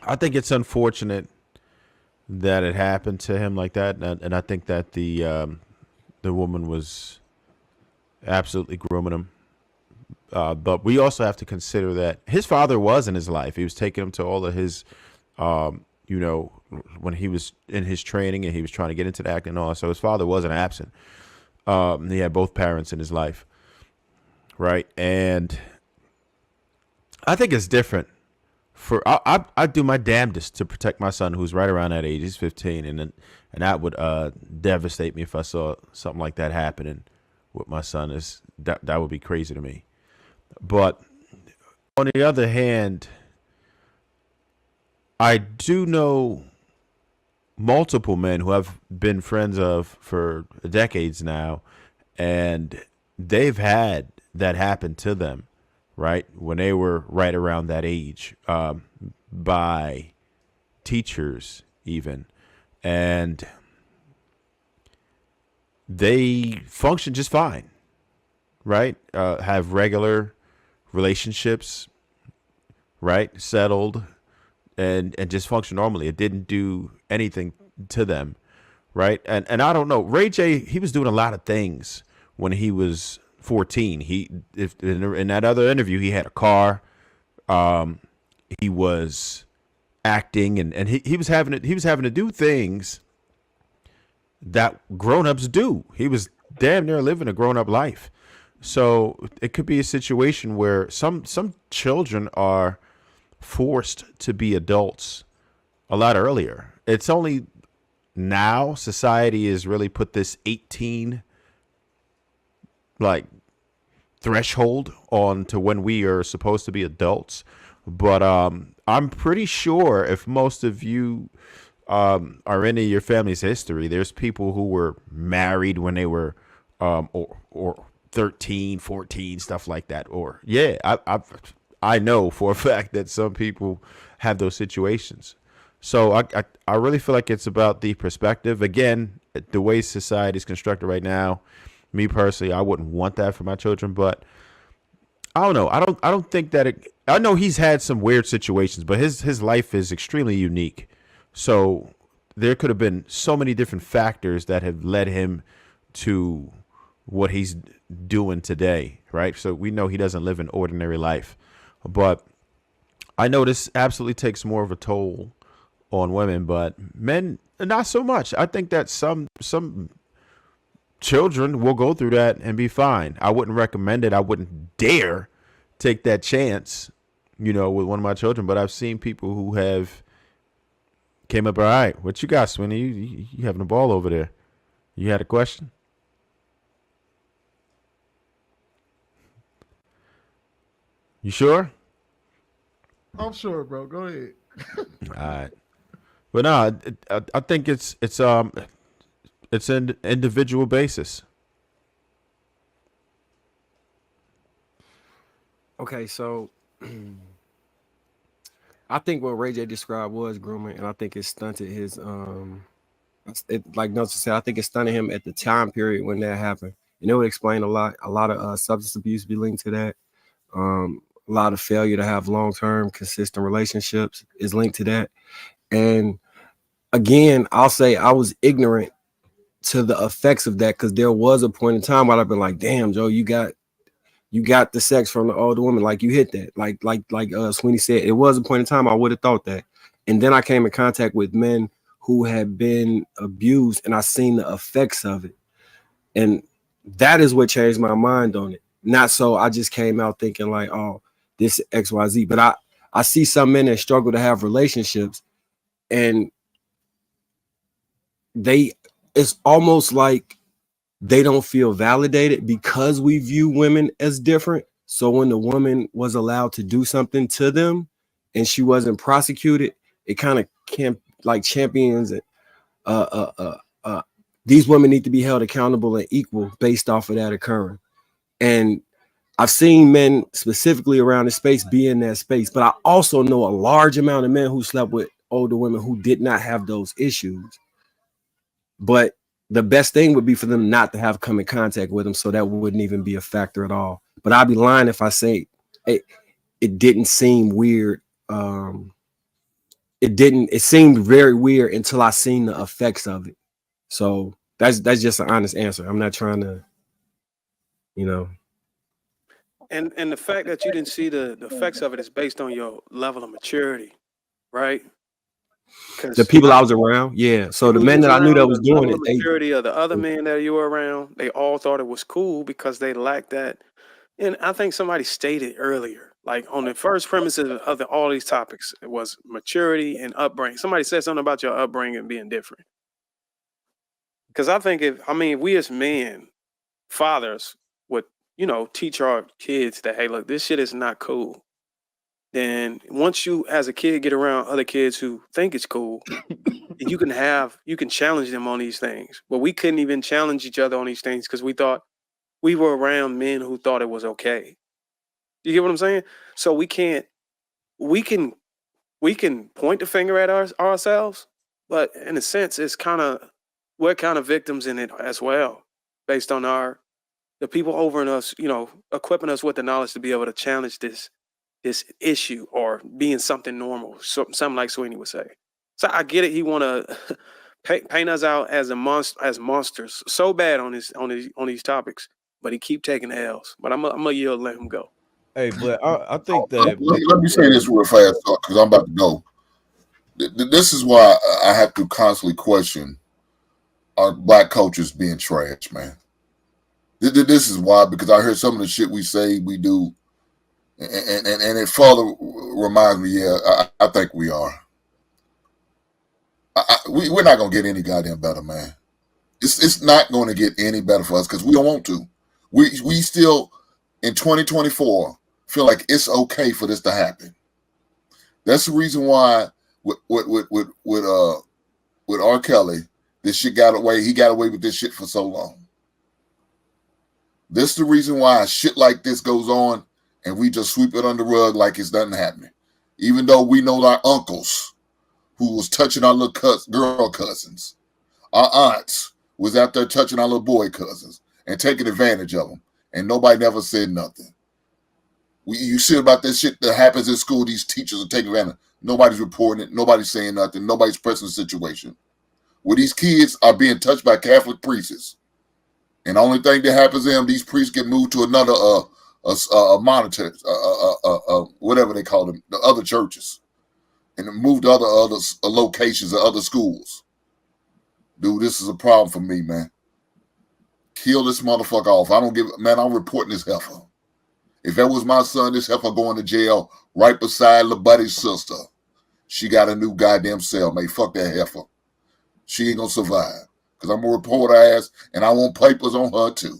I think it's unfortunate that it happened to him like that, and I think that the woman was absolutely grooming him. But we also have to consider that his father was in his life. He was taking him to all of his, you know, when he was in his training and he was trying to get into the acting and all. So his father wasn't absent. He had both parents in his life, right? And I think it's different. I do my damnedest to protect my son, who's right around that age. He's 15, and that would devastate me if I saw something like that happening with my son. Is that would be crazy to me. But on the other hand, I do know multiple men who I've been friends of for decades now, and they've had that happen to them, right? When they were right around that age, by teachers, even. And they function just fine, right? Have regular relationships, right? Settled, and just function normally. It didn't do anything to them, right? And I don't know. Ray J, he was doing a lot of things when he was 14. He if in that other interview, he had a car. Um, he was acting, and he was having to do things that grown-ups do. He was damn near living a grown-up life. So it could be a situation where some children are forced to be adults a lot earlier. It's only now society has really put this 18 like threshold on to when we are supposed to be adults. But I'm pretty sure if most of you are into your family's history, there's people who were married when they were or 13, 14, stuff like that. Or yeah, I know for a fact that some people have those situations. So I really feel like it's about the perspective. Again, the way society is constructed right now, me personally, I wouldn't want that for my children. But I don't know. I don't think that it. I know he's had some weird situations, but his life is extremely unique. So there could have been so many different factors that have led him to what he's doing today, right? So we know he doesn't live an ordinary life, but I know this absolutely takes more of a toll on women, but men not so much. I think that some children will go through that and be fine. I wouldn't recommend it. I wouldn't dare take that chance, with one of my children. But I've seen people who have came up all right. What you got, Swinny? You having a ball over there? You had a question? You sure? I'm sure, bro. Go ahead. All right. But no, I think it's an individual basis. Okay, so I think what Ray J described was grooming, and I think it stunted his like Nelson said, I think it stunted him at the time period when that happened, and it would explain a lot. A lot of substance abuse be linked to that. A lot of failure to have long term consistent relationships is linked to that. And again, I'll say I was ignorant to the effects of that because there was a point in time where I've been like, damn, Joe, you got the sex from the older woman, like you hit that, like Sweeney said, it was a point in time I would have thought that, and then I came in contact with men who had been abused, and I seen the effects of it, and that is what changed my mind on it. Not so I just came out thinking like, oh, this XYZ, but I see some men that struggle to have relationships, and they it's almost like they don't feel validated because we view women as different. So when the woman was allowed to do something to them and she wasn't prosecuted, it kind of can't like champions it. Uh, uh, uh, uh, these women need to be held accountable and equal based off of that occurring. And I've seen men specifically around the space be in that space, but I also know a large amount of men who slept with older women who did not have those issues. But the best thing would be for them not to have come in contact with them, so that wouldn't even be a factor at all. But I'd be lying if I say it didn't seem weird it seemed very weird until I seen the effects of it. So that's just an honest answer. I'm not trying to, you know. And the fact that you didn't see the effects of it is based on your level of maturity, right? The Because people I was around, yeah. So the people you men was that I knew that around, was the doing level it, of they maturity of the other men that you were around, they all thought it was cool because they lacked that. And I think somebody stated earlier, like on the first premises of all these topics, it was maturity and upbringing. Somebody said something about your upbringing being different. Because I think we as men, fathers, would, teach our kids that, hey, look, this shit is not cool. Then once you, as a kid, get around other kids who think it's cool, you can challenge them on these things. But we couldn't even challenge each other on these things because we thought we were around men who thought it was okay. You get what I'm saying? So we can point the finger at ourselves, but in a sense, we're kind of victims in it as well, based on the people over in us, equipping us with the knowledge to be able to challenge this issue or being something normal, something like Sweeney would say. So I get it. He want to paint us out as as monsters so bad on these topics, but he keep taking L's. But I'm gonna yield, let him go. Hey, but I think Let that let me say this real fast because I'm about to go. This is why I have to constantly question our black cultures being trash, man. This is why, because I heard some of the shit we say, we do, and it further reminds me, yeah, I think we are. We're not going to get any goddamn better, man. It's not going to get any better for us because we don't want to. We still, in 2024, feel like it's okay for this to happen. That's the reason why with R. Kelly, this shit got away. He got away with this shit for so long. This is the reason why shit like this goes on and we just sweep it under the rug like it's nothing happening. Even though we know our uncles who was touching our little girl cousins. Our aunts was out there touching our little boy cousins and taking advantage of them. And nobody never said nothing. You see about this shit that happens in school, these teachers are taking advantage. Nobody's reporting it. Nobody's saying nothing. Nobody's pressing the situation. Where these kids are being touched by Catholic priests. And the only thing that happens to them, these priests get moved to another monitor, whatever they call them, the other churches. And moved to other locations or other schools. Dude, this is a problem for me, man. Kill this motherfucker off. I'm reporting this heifer. If that was my son, this heifer going to jail right beside LaBuddy's sister. She got a new goddamn cellmate. Fuck that heifer. She ain't gonna survive. Because I'm gonna report her ass and I want papers on her too.